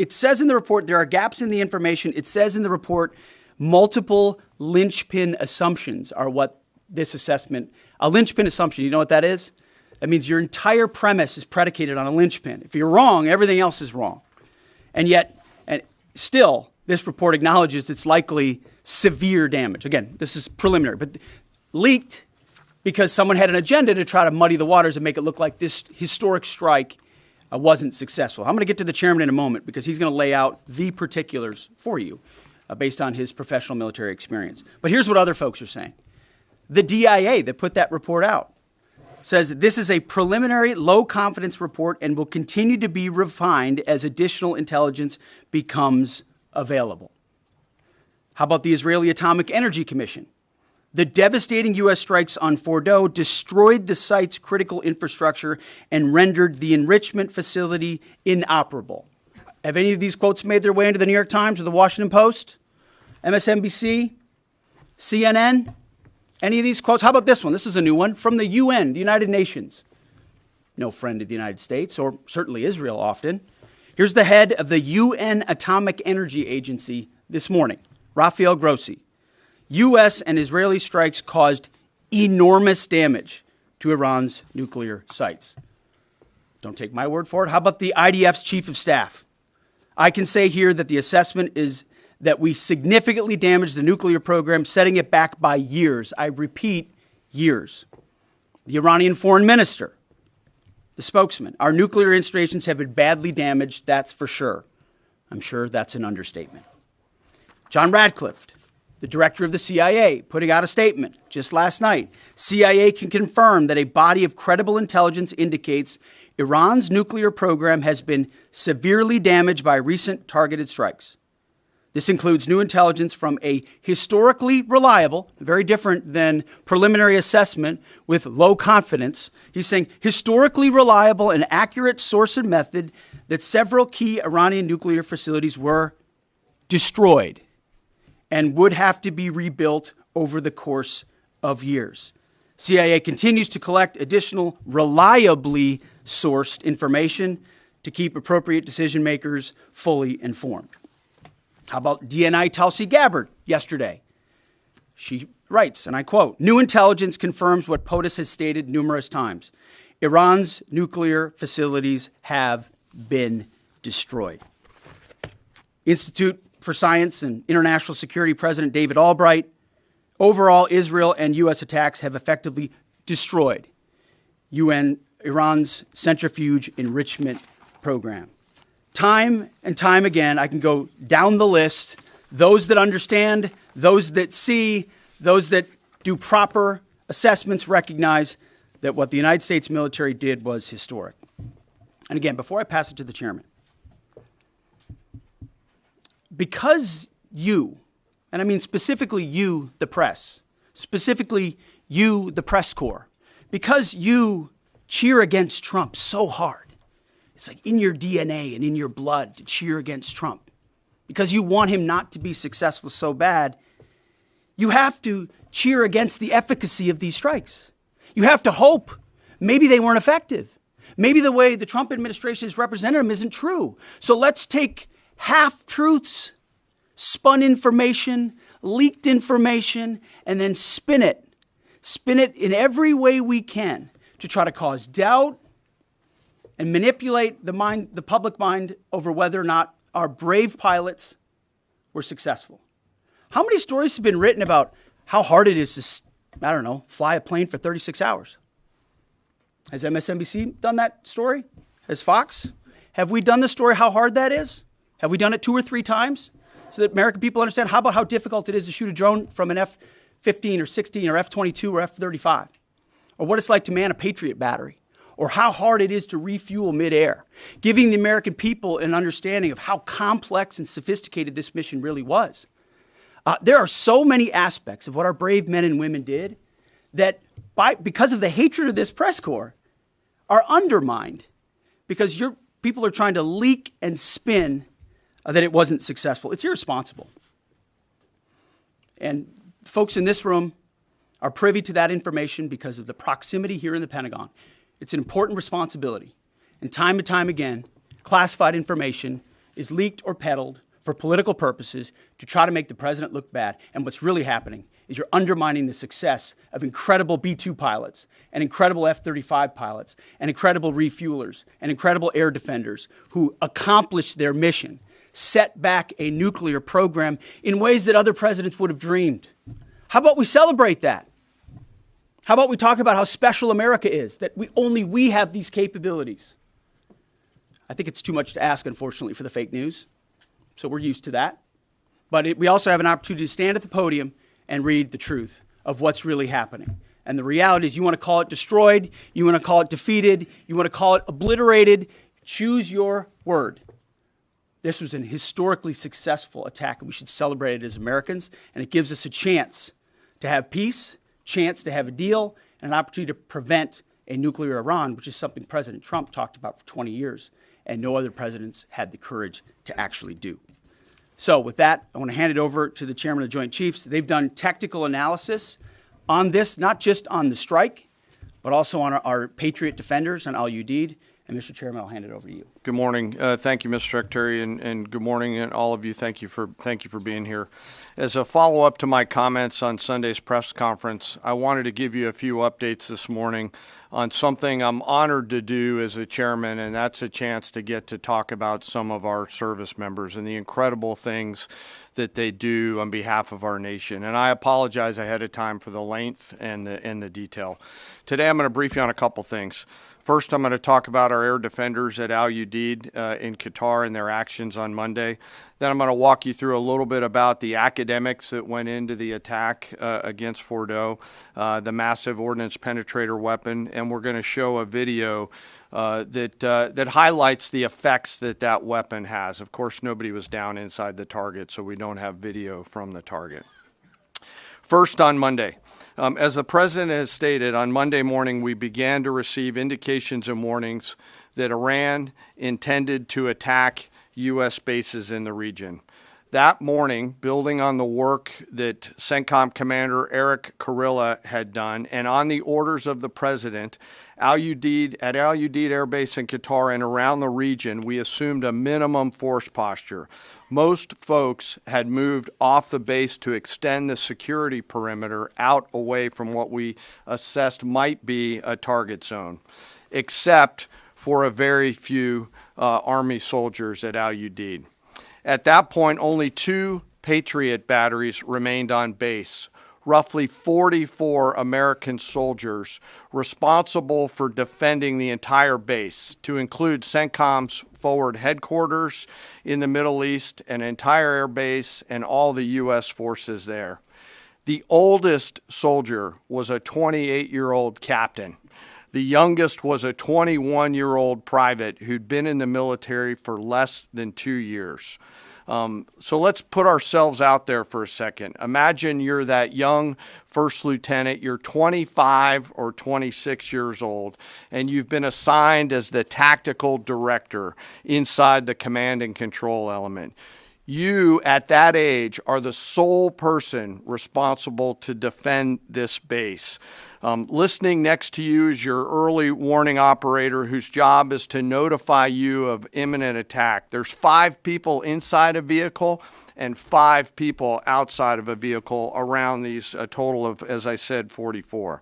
It says in the report, there are gaps in the information. It says in the report, multiple linchpin assumptions are what this assessment, a linchpin assumption, you know what that is? That means your entire premise is predicated on a linchpin. If you're wrong, everything else is wrong. And yet, and still, this report acknowledges it's likely severe damage. Again, this is preliminary, but leaked because someone had an agenda to try to muddy the waters and make it look like this historic strike wasn't successful. I'm going to get to the chairman in a moment because he's going to lay out the particulars for you based on his professional military experience. But here's what other folks are saying. The DIA that put that report out says this is a preliminary low-confidence report and will continue to be refined as additional intelligence becomes available. How about the Israeli Atomic Energy Commission? The devastating U.S. strikes on Fordo destroyed the site's critical infrastructure and rendered the enrichment facility inoperable. Have any of these quotes made their way into the New York Times or the Washington Post, MSNBC, CNN? Any of these quotes? How about this one? This is a new one from the UN, the United Nations. No friend of the United States, or certainly Israel often. Here's the head of the UN Atomic Energy Agency this morning, Rafael Grossi. U.S. and Israeli strikes caused enormous damage to Iran's nuclear sites. Don't take my word for it. How about the IDF's chief of staff? I can say here that the assessment is that we significantly damaged the nuclear program, setting it back by years. I repeat, years. The Iranian foreign minister, the spokesman, our nuclear installations have been badly damaged, that's for sure. I'm sure that's an understatement. John Radcliffe, the director of the CIA, putting out a statement just last night. CIA can confirm that a body of credible intelligence indicates Iran's nuclear program has been severely damaged by recent targeted strikes. This includes new intelligence from a historically reliable, very different than preliminary assessment with low confidence. He's saying historically reliable and accurate source and method that several key Iranian nuclear facilities were destroyed and would have to be rebuilt over the course of years. CIA continues to collect additional reliably sourced information to keep appropriate decision makers fully informed. How about DNI Tulsi Gabbard yesterday? She writes, and I quote, "New intelligence confirms what POTUS has stated numerous times. Iran's nuclear facilities have been destroyed." Institute for Science and International Security President David Albright, overall, Israel and U.S. attacks have effectively destroyed Iran's centrifuge enrichment program. Time and time again, I can go down the list, those that understand, those that see, those that do proper assessments recognize that what the United States military did was historic. And again, before I pass it to the chairman, because you, and I mean specifically you, the press, specifically you, the press corps, because you cheer against Trump so hard, it's like in your DNA and in your blood to cheer against Trump, because you want him not to be successful so bad, you have to cheer against the efficacy of these strikes. You have to hope maybe they weren't effective. Maybe the way the Trump administration has represented them isn't true. So let's take half-truths, spun information, leaked information, and then spin it. Spin it in every way we can to try to cause doubt and manipulate the public mind over whether or not our brave pilots were successful. How many stories have been written about how hard it is to, fly a plane for 36 hours? Has MSNBC done that story? Has Fox? Have we done the story how hard that is? Have we done it 2 or 3 times so that American people understand how difficult it is to shoot a drone from an F-15 or 16 or F-22 or F-35? Or what it's like to man a Patriot battery? Or how hard it is to refuel midair? Giving the American people an understanding of how complex and sophisticated this mission really was. There are so many aspects of what our brave men and women did that because of the hatred of this press corps are undermined because your people are trying to leak and spin that it wasn't successful. It's irresponsible. And folks in this room are privy to that information because of the proximity here in the Pentagon. It's an important responsibility. And time again, classified information is leaked or peddled for political purposes to try to make the president look bad. And what's really happening is you're undermining the success of incredible B-2 pilots and incredible F-35 pilots and incredible refuelers and incredible air defenders who accomplished their mission, set back a nuclear program in ways that other presidents would have dreamed. How about we celebrate that? How about we talk about how special America is, that only we have these capabilities? I think it's too much to ask, unfortunately, for the fake news. So we're used to that. But we also have an opportunity to stand at the podium and read the truth of what's really happening. And the reality is, you want to call it destroyed, you want to call it defeated, you want to call it obliterated, choose your word. This was an historically successful attack, and we should celebrate it as Americans. And it gives us a chance to have peace, chance to have a deal, and an opportunity to prevent a nuclear Iran, which is something President Trump talked about for 20 years, and no other presidents had the courage to actually do. So with that, I want to hand it over to the chairman of the Joint Chiefs. They've done technical analysis on this, not just on the strike, but also on our Patriot defenders, on Udeid. And Mr. Chairman, I'll hand it over to you. Good morning. Thank you, Mr. Secretary, and good morning, and all of you. Thank you for being here. As a follow-up to my comments on Sunday's press conference, I wanted to give you a few updates this morning on something I'm honored to do as a chairman, and that's a chance to get to talk about some of our service members and the incredible things that they do on behalf of our nation. And I apologize ahead of time for the length and the detail. Today, I'm going to brief you on a couple things. First, I'm going to talk about our air defenders at Udeid in Qatar and their actions on Monday. Then I'm going to walk you through a little bit about the academics that went into the attack against Fordo, the massive ordnance penetrator weapon, and we're going to show a video that highlights the effects that weapon has. Of course, nobody was down inside the target, so we don't have video from the target. First, on Monday, as the President has stated, on Monday morning we began to receive indications and warnings that Iran intended to attack U.S. bases in the region. That morning, building on the work that CENTCOM Commander Eric Kurilla had done, and on the orders of the President, at Udeid Air Base in Qatar and around the region, we assumed a minimum force posture. Most folks had moved off the base to extend the security perimeter out away from what we assessed might be a target zone, except for a very few Army soldiers at Udeid. At that point, only 2 Patriot batteries remained on base, roughly 44 American soldiers responsible for defending the entire base, to include CENTCOM's forward headquarters in the Middle East, an entire air base, and all the U.S. forces there. The oldest soldier was a 28-year-old captain. The youngest was a 21-year-old private who'd been in the military for less than 2 years. So let's put ourselves out there for a second. Imagine you're that young first lieutenant, you're 25 or 26 years old, and you've been assigned as the tactical director inside the command and control element. You, at that age, are the sole person responsible to defend this base. Listening next to you is your early warning operator whose job is to notify you of imminent attack. There's 5 people inside a vehicle and 5 people outside of a vehicle around these, a total of, as I said, 44.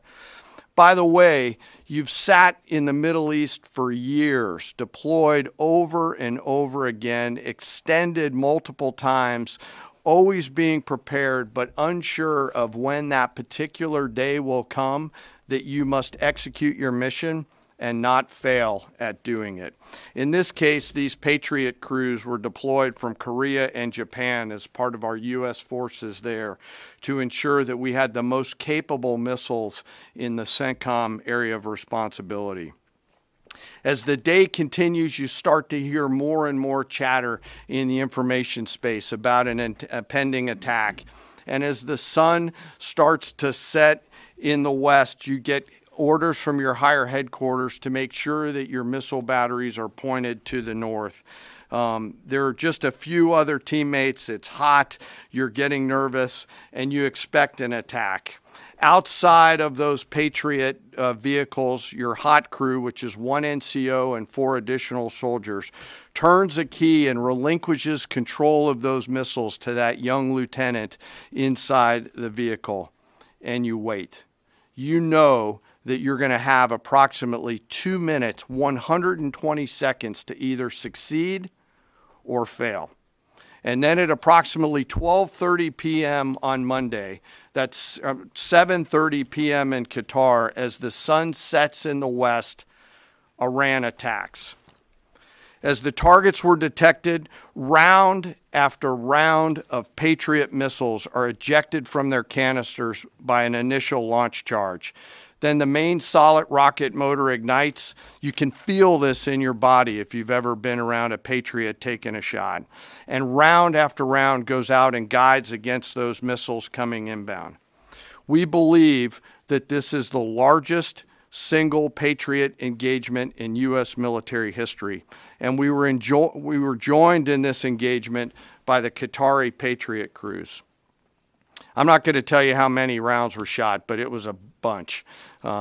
By the way, you've sat in the Middle East for years, deployed over and over again, extended multiple times, always being prepared, but unsure of when that particular day will come that you must execute your mission and not fail at doing it. In this case, these Patriot crews were deployed from Korea and Japan as part of our U.S. forces there to ensure that we had the most capable missiles in the CENTCOM area of responsibility. As the day continues, you start to hear more and more chatter in the information space about a pending attack. And as the sun starts to set in the west, you get orders from your higher headquarters to make sure that your missile batteries are pointed to the north. There are just a few other teammates. It's hot, you're getting nervous, and you expect an attack. Outside of those Patriot vehicles, your hot crew, which is 1 NCO and 4 additional soldiers, turns a key and relinquishes control of those missiles to that young lieutenant inside the vehicle, and you wait. You know that you're going to have approximately 2 minutes, 120 seconds to either succeed or fail. And then at approximately 12:30 p.m. on Monday, that's 7:30 p.m. in Qatar, as the sun sets in the west, Iran attacks. As the targets were detected, round after round of Patriot missiles are ejected from their canisters by an initial launch charge. Then the main solid rocket motor ignites. You can feel this in your body if you've ever been around a Patriot taking a shot. And round after round goes out and guides against those missiles coming inbound. We believe that this is the largest single Patriot engagement in U.S. military history. And we were joined in this engagement by the Qatari Patriot crews. I'm not going to tell you how many rounds were shot, but it was a bunch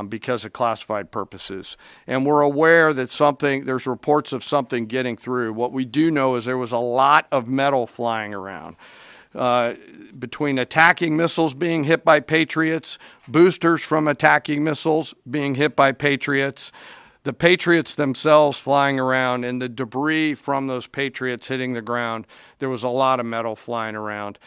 because of classified purposes. And we're aware that there's reports of something getting through. What we do know is there was a lot of metal flying around. Between attacking missiles being hit by Patriots, boosters from attacking missiles being hit by Patriots, the Patriots themselves flying around, and the debris from those Patriots hitting the ground, there was a lot of metal flying around.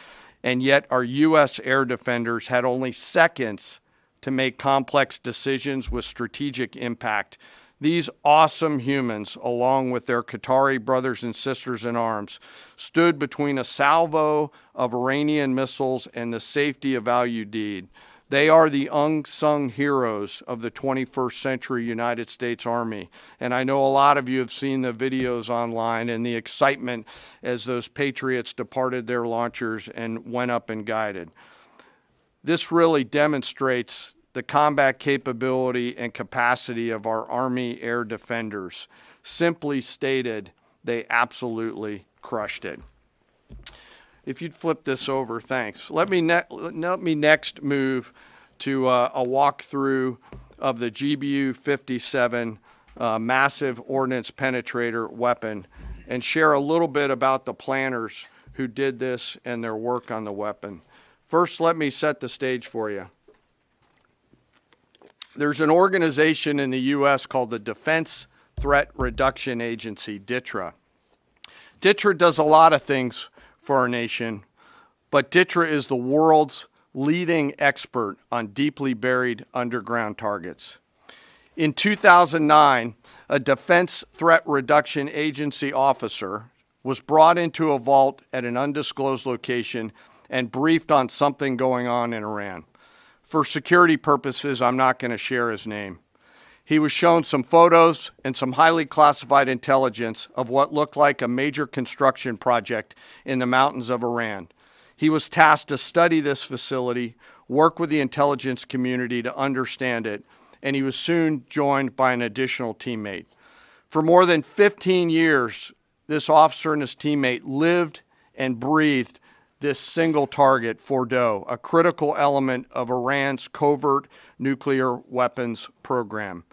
And yet our U.S. air defenders had only seconds to make complex decisions with strategic impact. These awesome humans, along with their Qatari brothers and sisters in arms, stood between a salvo of Iranian missiles and the safety of Udeid. They are the unsung heroes of the 21st century United States Army. And I know a lot of you have seen the videos online and the excitement as those Patriots departed their launchers and went up and guided. This really demonstrates the combat capability and capacity of our Army air defenders. Simply stated, they absolutely crushed it. If you'd flip this over, thanks. Let me next move to a walkthrough of the GBU-57 massive ordnance penetrator weapon and share a little bit about the planners who did this and their work on the weapon. First, let me set the stage for you. There's an organization in the U.S. called the Defense Threat Reduction Agency, DTRA. DTRA does a lot of things for our nation, but DTRA is the world's leading expert on deeply buried underground targets. In 2009, a Defense Threat Reduction Agency officer was brought into a vault at an undisclosed location and briefed on something going on in Iran. For security purposes, I'm not going to share his name. He was shown some photos and some highly classified intelligence of what looked like a major construction project in the mountains of Iran. He was tasked to study this facility, work with the intelligence community to understand it, and he was soon joined by an additional teammate. For more than 15 years, this officer and his teammate lived and breathed this single target, Fordo, a critical element of Iran's covert nuclear weapons program.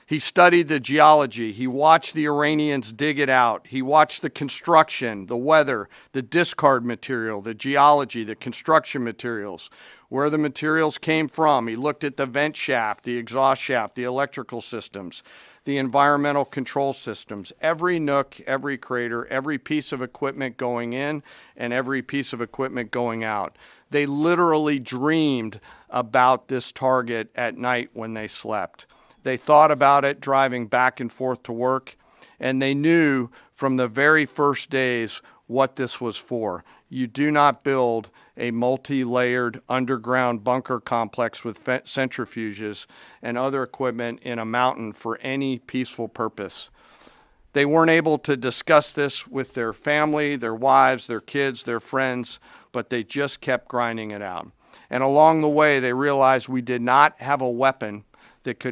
He studied the geology. He watched the Iranians dig it out. He watched the construction, the weather, the discard material, the geology, the construction materials, where the materials came from. He looked at the vent shaft, the exhaust shaft, the electrical systems, the environmental control systems, every nook, every crater, every piece of equipment going in and every piece of equipment going out. They literally dreamed about this target at night when they slept. They thought about it driving back and forth to work, and they knew from the very first days what this was for. You do not build a multi-layered underground bunker complex with centrifuges and other equipment in a mountain for any peaceful purpose. They weren't able to discuss this with their family, their wives, their kids, their friends, but they just kept grinding it out. And along the way, they realized we did not have a weapon that could